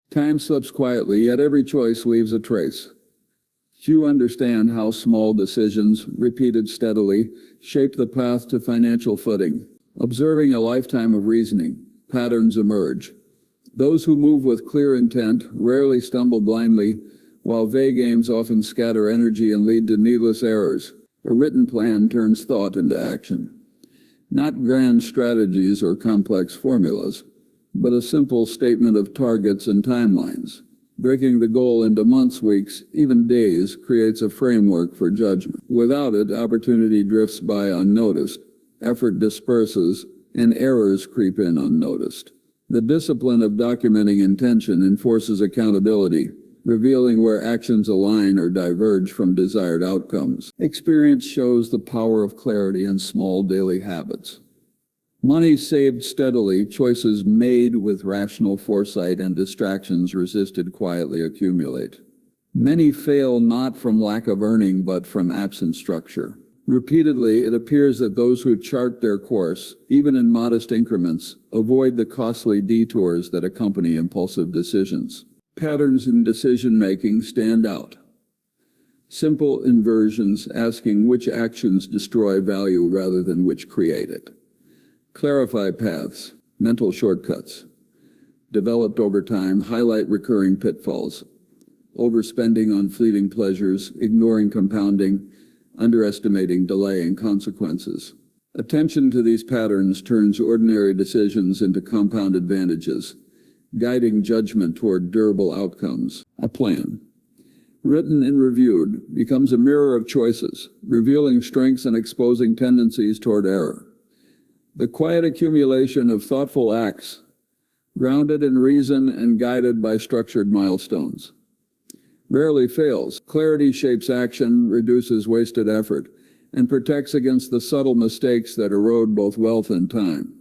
Time slips quietly, yet every choice leaves a trace. Few understand how small decisions, repeated steadily, shape the path to financial footing. Observing a lifetime of reasoning, patterns emerge. Those who move with clear intent rarely stumble blindly, while vague aims often scatter energy and lead to needless errors. A written plan turns thought into action. Not grand strategies or complex formulas, but a simple statement of targets and timelines. Breaking the goal into months, weeks, even days creates a framework for judgment. Without it, opportunity drifts by unnoticed, effort disperses, and errors creep in unnoticed. The discipline of documenting intention enforces accountability, revealing where actions align or diverge from desired outcomes. Experience shows the power of clarity in small daily habits. Money saved steadily, choices made with rational foresight, and distractions resisted quietly accumulate. Many fail not from lack of earning but from absent structure. Repeatedly, it appears that those who chart their course, even in modest increments, avoid the costly detours that accompany impulsive decisions. Patterns in decision-making stand out. Simple inversions asking which actions destroy value rather than which create it. Clarify paths, mental shortcuts. Developed over time, highlight recurring pitfalls. Overspending on fleeting pleasures, ignoring compounding, underestimating delay and consequences. Attention to these patterns turns ordinary decisions into compound advantages, guiding judgment toward durable outcomes. A plan, written and reviewed, becomes a mirror of choices, revealing strengths and exposing tendencies toward error. The quiet accumulation of thoughtful acts, grounded in reason and guided by structured milestones, rarely fails. Clarity shapes action, reduces wasted effort, and protects against the subtle mistakes that erode both wealth and time.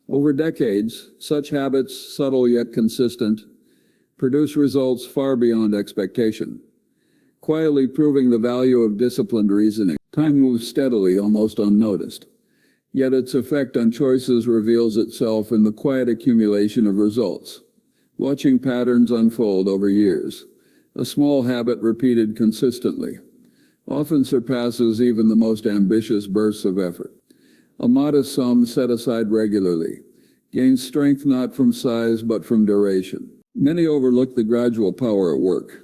Over decades, such habits, subtle yet consistent, produce results far beyond expectation, quietly proving the value of disciplined reasoning. Time moves steadily, almost unnoticed. Yet its effect on choices reveals itself in the quiet accumulation of results. Watching patterns unfold over years, a small habit repeated consistently, often surpasses even the most ambitious bursts of effort. A modest sum set aside regularly gains strength not from size but from duration. Many overlook the gradual power at work,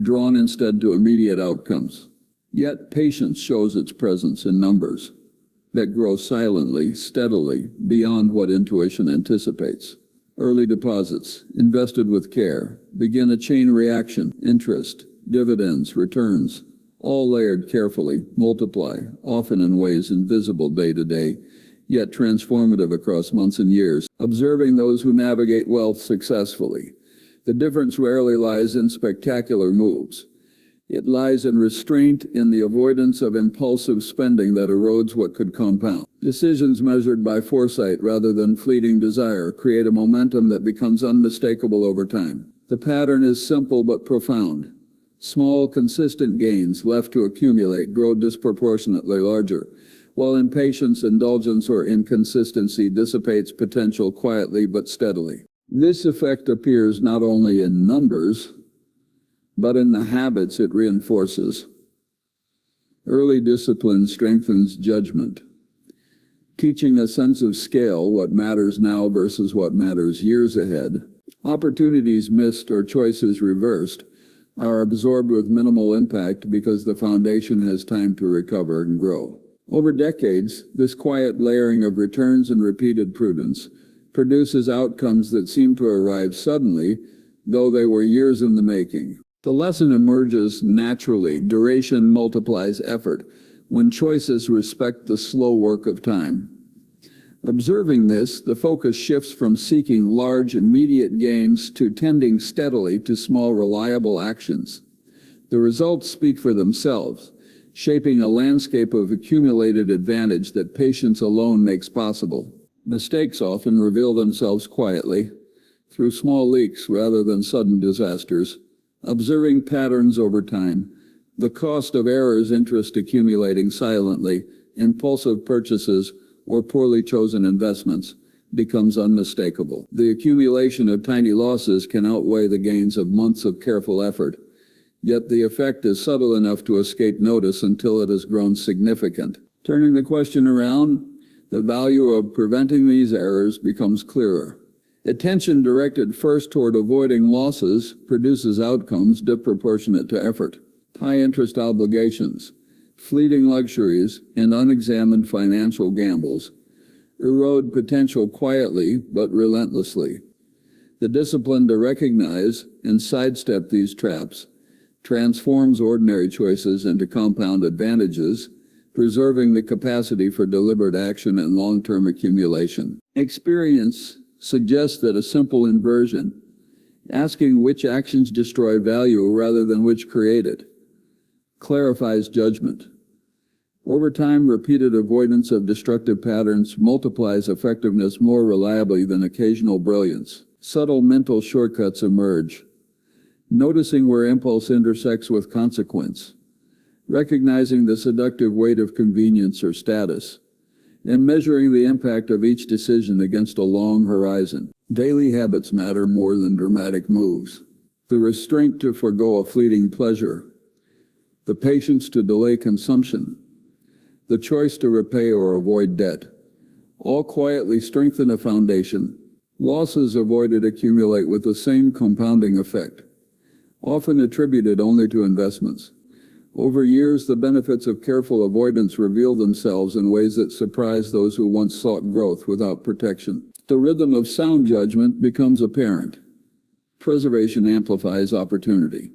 drawn instead to immediate outcomes. Yet patience shows its presence in numbers that grow silently, steadily, beyond what intuition anticipates. Early deposits, invested with care, begin a chain reaction. Interest, dividends, returns, all layered carefully, multiply, often in ways invisible day to day, yet transformative across months and years. Observing those who navigate wealth successfully, the difference rarely lies in spectacular moves. It lies in restraint, in the avoidance of impulsive spending that erodes what could compound. Decisions measured by foresight rather than fleeting desire create a momentum that becomes unmistakable over time. The pattern is simple but profound. Small, consistent gains left to accumulate grow disproportionately larger, while impatience, indulgence, or inconsistency dissipates potential quietly but steadily. This effect appears not only in numbers, but in the habits it reinforces. Early discipline strengthens judgment, teaching a sense of scale, what matters now versus what matters years ahead. Opportunities missed or choices reversed are absorbed with minimal impact because the foundation has time to recover and grow. Over decades, this quiet layering of returns and repeated prudence produces outcomes that seem to arrive suddenly, though they were years in the making. The lesson emerges naturally. Duration multiplies effort when choices respect the slow work of time. Observing this, the focus shifts from seeking large, immediate gains to tending steadily to small, reliable actions. The results speak for themselves, shaping a landscape of accumulated advantage that patience alone makes possible. Mistakes often reveal themselves quietly, through small leaks rather than sudden disasters. Observing patterns over time, the cost of errors, interest accumulating silently, impulsive purchases, or poorly chosen investments, becomes unmistakable. The accumulation of tiny losses can outweigh the gains of months of careful effort, yet the effect is subtle enough to escape notice until it has grown significant. Turning the question around, the value of preventing these errors becomes clearer. Attention directed first toward avoiding losses produces outcomes disproportionate to effort. High-interest obligations, fleeting luxuries, and unexamined financial gambles erode potential quietly but relentlessly. The discipline to recognize and sidestep these traps transforms ordinary choices into compound advantages, preserving the capacity for deliberate action and long-term accumulation. Experience suggests that a simple inversion, asking which actions destroy value rather than which create it, clarifies judgment. Over time, repeated avoidance of destructive patterns multiplies effectiveness more reliably than occasional brilliance. Subtle mental shortcuts emerge. Noticing where impulse intersects with consequence, recognizing the seductive weight of convenience or status, and measuring the impact of each decision against a long horizon. Daily habits matter more than dramatic moves. The restraint to forego a fleeting pleasure, the patience to delay consumption, the choice to repay or avoid debt, all quietly strengthen a foundation. Losses avoided accumulate with the same compounding effect, often attributed only to investments. Over years, the benefits of careful avoidance reveal themselves in ways that surprise those who once sought growth without protection. The rhythm of sound judgment becomes apparent. Preservation amplifies opportunity.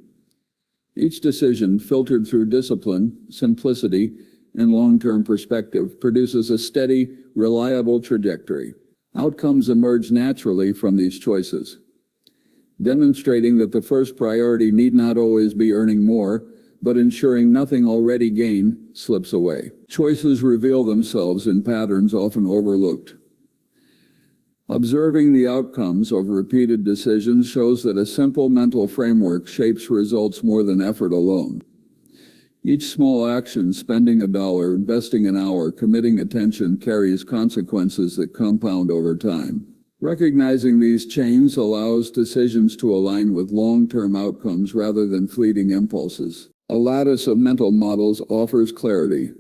Each decision, filtered through discipline, simplicity, and long-term perspective, produces a steady, reliable trajectory. Outcomes emerge naturally from these choices, demonstrating that the first priority need not always be earning more, but ensuring nothing already gained slips away. Choices reveal themselves in patterns often overlooked. Observing the outcomes of repeated decisions shows that a simple mental framework shapes results more than effort alone. Each small action, spending $1, investing an hour, committing attention, carries consequences that compound over time. Recognizing these chains allows decisions to align with long-term outcomes rather than fleeting impulses. A lattice of mental models offers clarity.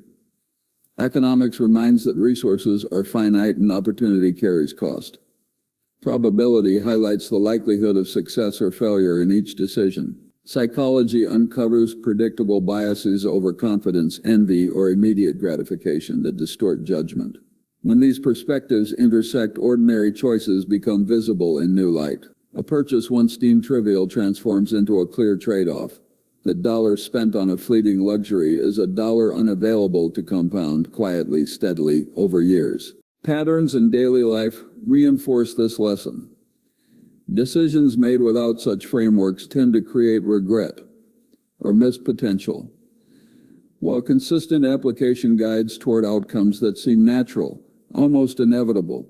Economics reminds that resources are finite and opportunity carries cost. Probability highlights the likelihood of success or failure in each decision. Psychology uncovers predictable biases, overconfidence, envy, or immediate gratification that distort judgment. When these perspectives intersect, ordinary choices become visible in new light. A purchase once deemed trivial transforms into a clear trade-off. The dollar spent on a fleeting luxury is a dollar unavailable to compound quietly, steadily, over years. Patterns in daily life reinforce this lesson. Decisions made without such frameworks tend to create regret or missed potential, while consistent application guides toward outcomes that seem natural, almost inevitable.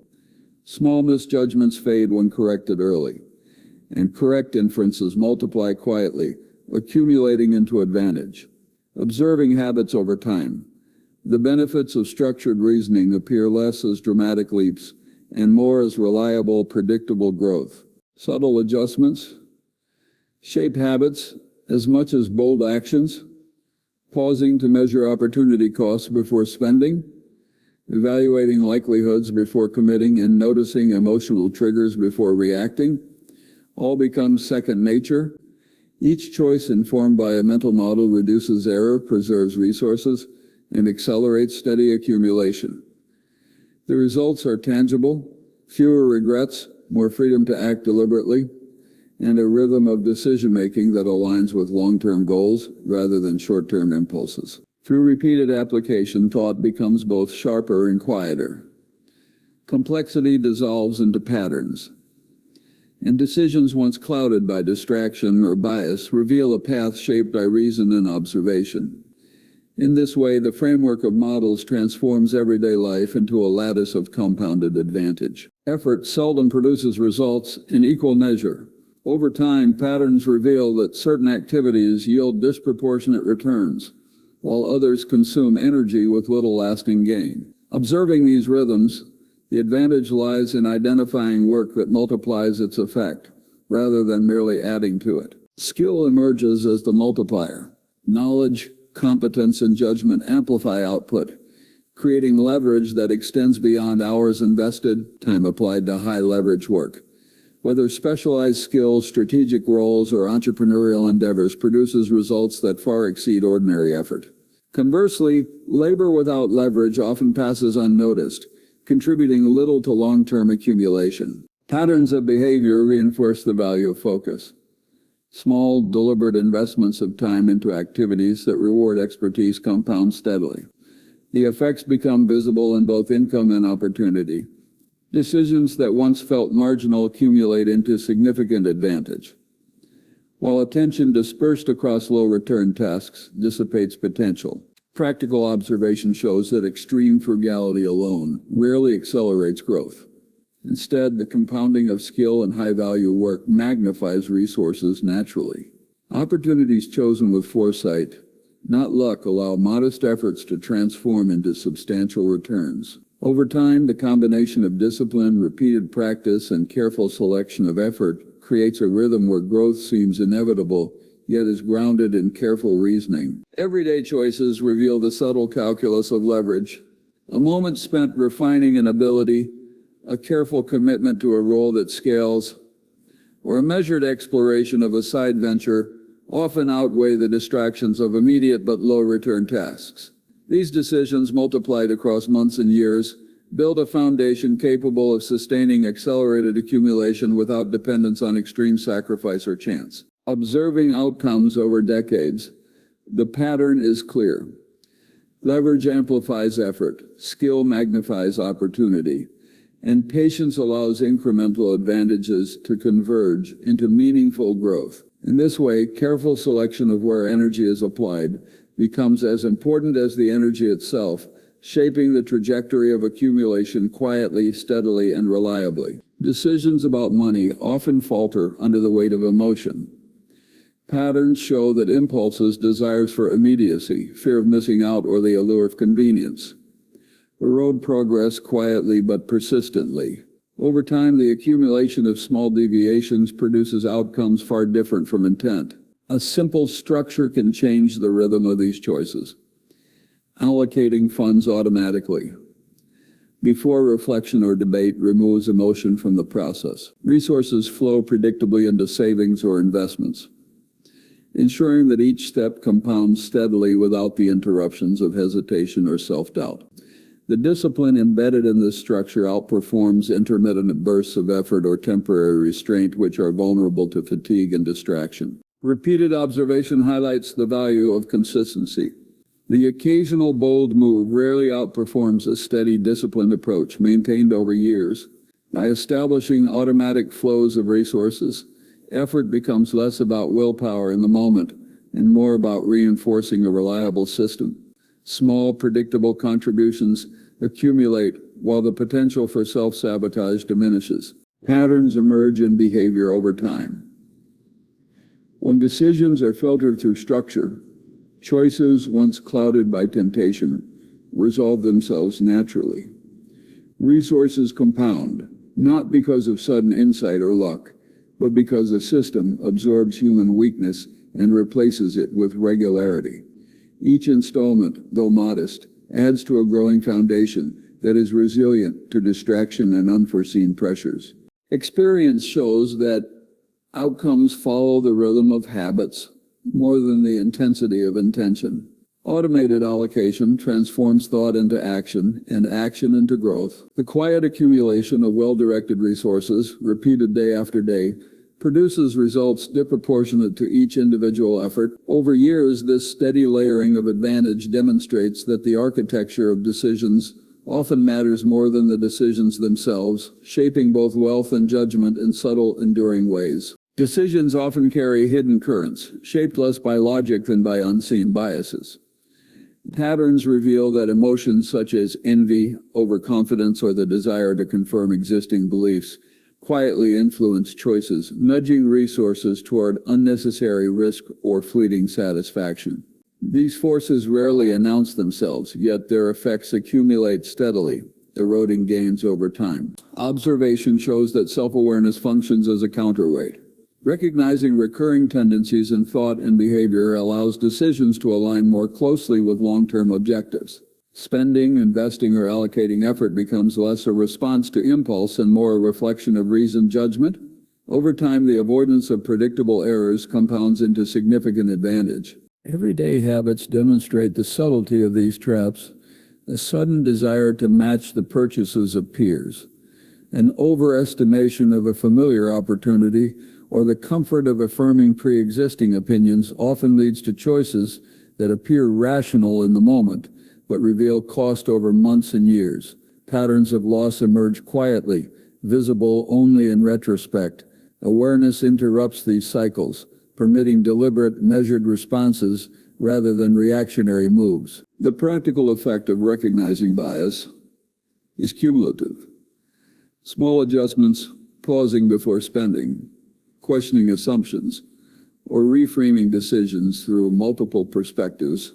Small misjudgments fade when corrected early, and correct inferences multiply quietly, accumulating into advantage. Observing habits over time, the benefits of structured reasoning appear less as dramatic leaps and more as reliable, predictable growth. Subtle adjustments shape habits as much as bold actions, pausing to measure opportunity costs before spending, evaluating likelihoods before committing, and noticing emotional triggers before reacting, all become second nature. Each choice informed by a mental model reduces error, preserves resources, and accelerates steady accumulation. The results are tangible: fewer regrets, more freedom to act deliberately, and a rhythm of decision-making that aligns with long-term goals rather than short-term impulses. Through repeated application, thought becomes both sharper and quieter. Complexity dissolves into patterns, and decisions once clouded by distraction or bias reveal a path shaped by reason and observation. In this way, the framework of models transforms everyday life into a lattice of compounded advantage. Effort seldom produces results in equal measure. Over time, patterns reveal that certain activities yield disproportionate returns, while others consume energy with little lasting gain. Observing these rhythms, The advantage lies in identifying work that multiplies its effect, rather than merely adding to it. Skill emerges as the multiplier. Knowledge, competence, and judgment amplify output, creating leverage that extends beyond hours invested, time applied to high-leverage work. Whether specialized skills, strategic roles, or entrepreneurial endeavors produces results that far exceed ordinary effort. Conversely, labor without leverage often passes unnoticed, contributing little to long-term accumulation. Patterns of behavior reinforce the value of focus. Small, deliberate investments of time into activities that reward expertise compound steadily. The effects become visible in both income and opportunity. Decisions that once felt marginal accumulate into significant advantage. While attention dispersed across low-return tasks dissipates potential, practical observation shows that extreme frugality alone rarely accelerates growth. Instead, the compounding of skill and high-value work magnifies resources naturally. Opportunities chosen with foresight, not luck, allow modest efforts to transform into substantial returns. Over time, the combination of discipline, repeated practice, and careful selection of effort creates a rhythm where growth seems inevitable, yet is grounded in careful reasoning. Everyday choices reveal the subtle calculus of leverage. A moment spent refining an ability, a careful commitment to a role that scales, or a measured exploration of a side venture often outweigh the distractions of immediate but low-return tasks. These decisions, multiplied across months and years, build a foundation capable of sustaining accelerated accumulation without dependence on extreme sacrifice or chance. Observing outcomes over decades, the pattern is clear. Leverage amplifies effort, skill magnifies opportunity, and patience allows incremental advantages to converge into meaningful growth. In this way, careful selection of where energy is applied becomes as important as the energy itself, shaping the trajectory of accumulation quietly, steadily, and reliably. Decisions about money often falter under the weight of emotion. Patterns show that impulses, desires for immediacy, fear of missing out, or the allure of convenience erode progress quietly but persistently. Over time, the accumulation of small deviations produces outcomes far different from intent. A simple structure can change the rhythm of these choices. Allocating funds automatically, before reflection or debate, removes emotion from the process. Resources flow predictably into savings or investments, ensuring that each step compounds steadily without the interruptions of hesitation or self-doubt. The discipline embedded in this structure outperforms intermittent bursts of effort or temporary restraint, which are vulnerable to fatigue and distraction. Repeated observation highlights the value of consistency. The occasional bold move rarely outperforms a steady, disciplined approach maintained over years. By establishing automatic flows of resources, effort becomes less about willpower in the moment and more about reinforcing a reliable system. Small, predictable contributions accumulate while the potential for self-sabotage diminishes. Patterns emerge in behavior over time. When decisions are filtered through structure, choices once clouded by temptation resolve themselves naturally. Resources compound, not because of sudden insight or luck, but because the system absorbs human weakness and replaces it with regularity. Each installment, though modest, adds to a growing foundation that is resilient to distraction and unforeseen pressures. Experience shows that outcomes follow the rhythm of habits more than the intensity of intention. Automated allocation transforms thought into action and action into growth. The quiet accumulation of well-directed resources, repeated day after day, produces results disproportionate to each individual effort. Over years, this steady layering of advantage demonstrates that the architecture of decisions often matters more than the decisions themselves, shaping both wealth and judgment in subtle, enduring ways. Decisions often carry hidden currents, shaped less by logic than by unseen biases. Patterns reveal that emotions such as envy, overconfidence, or the desire to confirm existing beliefs quietly influence choices, nudging resources toward unnecessary risk or fleeting satisfaction. These forces rarely announce themselves, yet their effects accumulate steadily, eroding gains over time. Observation shows that self-awareness functions as a counterweight. Recognizing recurring tendencies in thought and behavior allows decisions to align more closely with long-term objectives. Spending, investing, or allocating effort becomes less a response to impulse and more a reflection of reasoned judgment. Over time, the avoidance of predictable errors compounds into significant advantage. Everyday habits demonstrate the subtlety of these traps: a sudden desire to match the purchases of peers, an overestimation of a familiar opportunity, or the comfort of affirming pre-existing opinions often leads to choices that appear rational in the moment, but reveal cost over months and years. Patterns of loss emerge quietly, visible only in retrospect. Awareness interrupts these cycles, permitting deliberate, measured responses rather than reactionary moves. The practical effect of recognizing bias is cumulative. Small adjustments, pausing before spending, questioning assumptions, or reframing decisions through multiple perspectives,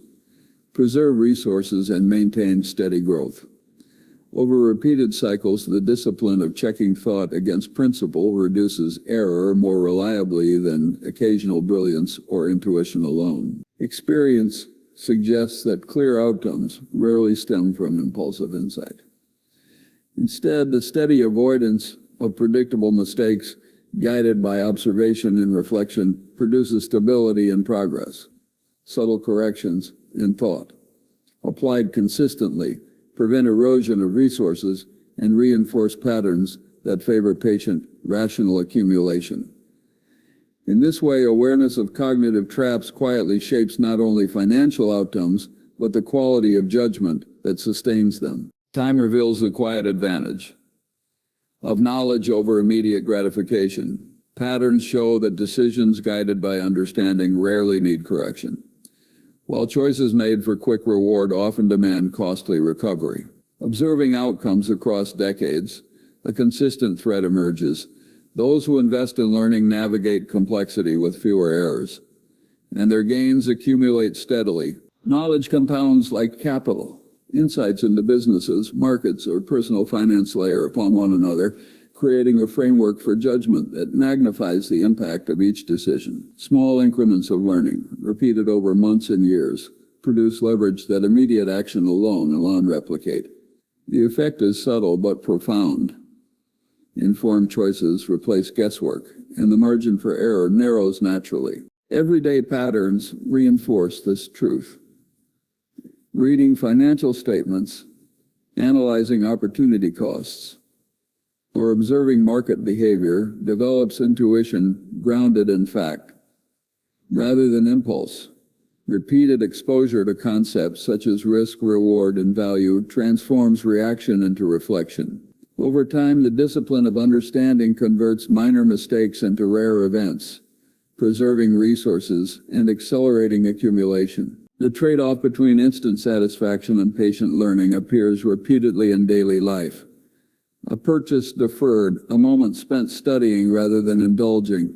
preserve resources and maintain steady growth. Over repeated cycles, the discipline of checking thought against principle reduces error more reliably than occasional brilliance or intuition alone. Experience suggests that clear outcomes rarely stem from impulsive insight. Instead, the steady avoidance of predictable mistakes, guided by observation and reflection, produces stability and progress. Subtle corrections in thought, applied consistently, prevent erosion of resources and reinforce patterns that favor patient, rational accumulation. In this way, awareness of cognitive traps quietly shapes not only financial outcomes, but the quality of judgment that sustains them. Time reveals the quiet advantage of knowledge over immediate gratification. Patterns show that decisions guided by understanding rarely need correction, while choices made for quick reward often demand costly recovery. Observing outcomes across decades, a consistent thread emerges. Those who invest in learning navigate complexity with fewer errors, and their gains accumulate steadily. Knowledge compounds like capital. Insights into businesses, markets, or personal finance layer upon one another, creating a framework for judgment that magnifies the impact of each decision. Small increments of learning, repeated over months and years, produce leverage that immediate action alone replicate. The effect is subtle but profound. Informed choices replace guesswork, and the margin for error narrows naturally. Everyday patterns reinforce this truth. Reading financial statements, analyzing opportunity costs, or observing market behavior develops intuition grounded in fact, rather than impulse. Repeated exposure to concepts such as risk, reward, and value transforms reaction into reflection. Over time, the discipline of understanding converts minor mistakes into rare events, preserving resources and accelerating accumulation. The trade-off between instant satisfaction and patient learning appears repeatedly in daily life. A purchase deferred, a moment spent studying rather than indulging,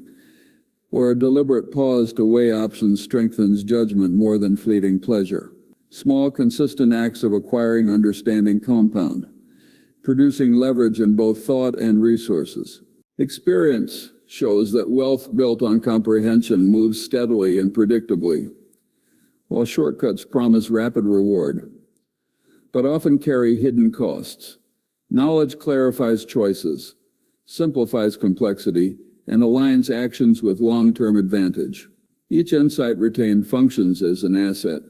or a deliberate pause to weigh options strengthens judgment more than fleeting pleasure. Small, consistent acts of acquiring understanding compound, producing leverage in both thought and resources. Experience shows that wealth built on comprehension moves steadily and predictably, while shortcuts promise rapid reward, but often carry hidden costs. Knowledge clarifies choices, simplifies complexity, and aligns actions with long-term advantage. Each insight retained functions as an asset,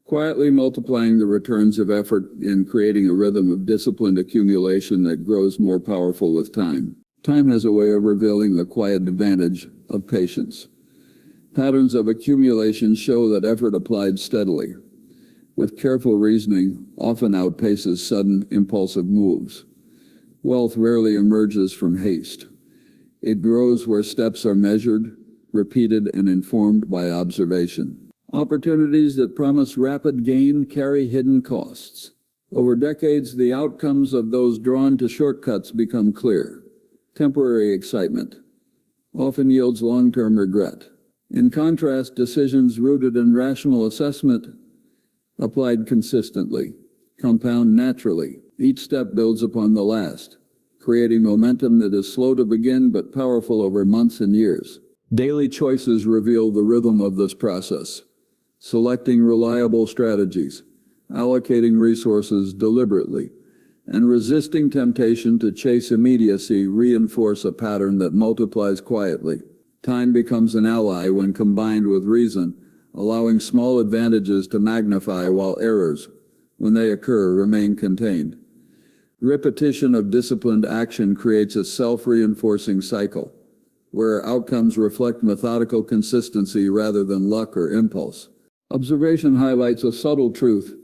quietly multiplying the returns of effort and creating a rhythm of disciplined accumulation that grows more powerful with time. Time has a way of revealing the quiet advantage of patience. Patterns of accumulation show that effort applied steadily, with careful reasoning, often outpaces sudden, impulsive moves. Wealth rarely emerges from haste. It grows where steps are measured, repeated, and informed by observation. Opportunities that promise rapid gain carry hidden costs. Over decades, the outcomes of those drawn to shortcuts become clear. Temporary excitement often yields long-term regret. In contrast, decisions rooted in rational assessment, applied consistently, compound naturally. Each step builds upon the last, creating momentum that is slow to begin but powerful over months and years. Daily choices reveal the rhythm of this process. Selecting reliable strategies, allocating resources deliberately, and resisting temptation to chase immediacy reinforce a pattern that multiplies quietly. Time becomes an ally when combined with reason, allowing small advantages to magnify while errors, when they occur, remain contained. Repetition of disciplined action creates a self-reinforcing cycle, where outcomes reflect methodical consistency rather than luck or impulse. Observation highlights a subtle truth.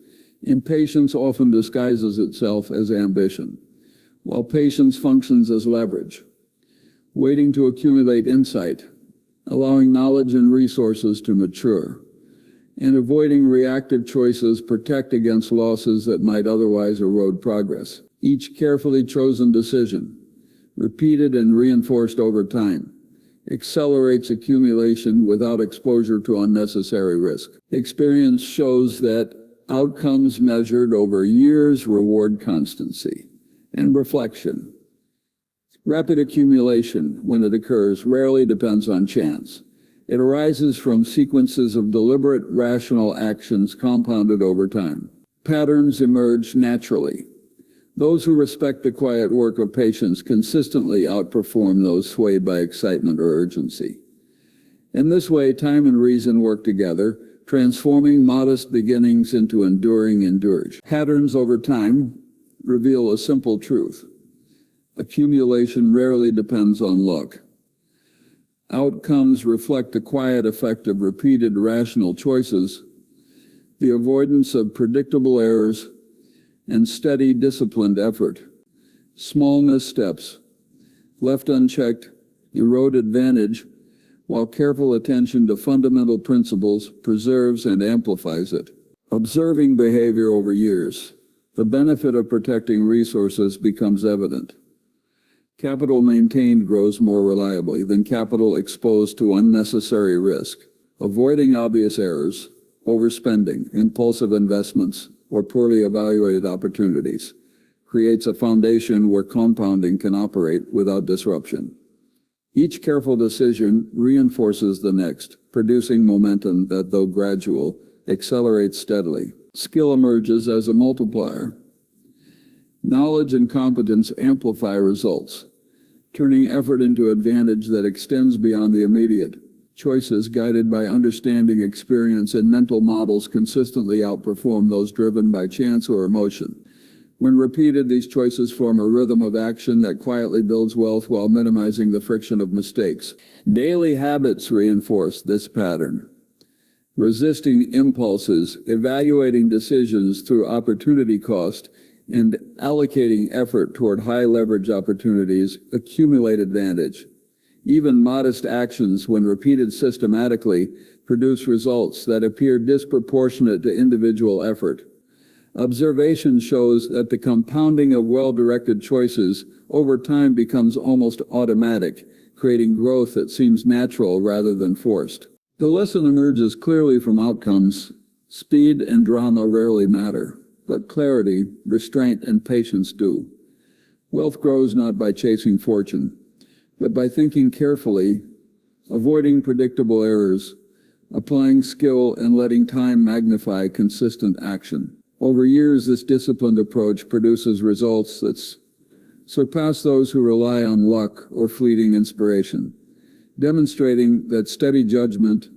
Impatience often disguises itself as ambition, while patience functions as leverage. Waiting to accumulate insight, allowing knowledge and resources to mature, and avoiding reactive choices protect against losses that might otherwise erode progress. Each carefully chosen decision, repeated and reinforced over time, accelerates accumulation without exposure to unnecessary risk. Experience shows that outcomes measured over years reward constancy and reflection. Rapid accumulation, when it occurs, rarely depends on chance. It arises from sequences of deliberate, rational actions compounded over time. Patterns emerge naturally. Those who respect the quiet work of patience consistently outperform those swayed by excitement or urgency. In this way, time and reason work together, transforming modest beginnings into enduring endurance. Patterns over time reveal a simple truth. Accumulation rarely depends on luck. Outcomes reflect the quiet effect of repeated rational choices, the avoidance of predictable errors, and steady disciplined effort. Small missteps, left unchecked, erode advantage, while careful attention to fundamental principles preserves and amplifies it. Observing behavior over years, the benefit of protecting resources becomes evident. Capital maintained grows more reliably than capital exposed to unnecessary risk. Avoiding obvious errors, overspending, impulsive investments, or poorly evaluated opportunities creates a foundation where compounding can operate without disruption. Each careful decision reinforces the next, producing momentum that, though gradual, accelerates steadily. Skill emerges as a multiplier. Knowledge and competence amplify results, turning effort into advantage that extends beyond the immediate. Choices guided by understanding, experience, and mental models consistently outperform those driven by chance or emotion. When repeated, these choices form a rhythm of action that quietly builds wealth while minimizing the friction of mistakes. Daily habits reinforce this pattern. Resisting impulses, evaluating decisions through opportunity cost, and allocating effort toward high-leverage opportunities accumulate advantage. Even modest actions, when repeated systematically, produce results that appear disproportionate to individual effort. Observation shows that the compounding of well-directed choices over time becomes almost automatic, creating growth that seems natural rather than forced. The lesson emerges clearly from outcomes. Speed and drama rarely matter, but clarity, restraint, and patience do. Wealth grows not by chasing fortune, but by thinking carefully, avoiding predictable errors, applying skill, and letting time magnify consistent action. Over years, this disciplined approach produces results that surpass those who rely on luck or fleeting inspiration, demonstrating that steady judgment,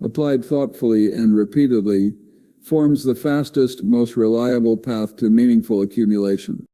applied thoughtfully and repeatedly, forms the fastest, most reliable path to meaningful accumulation.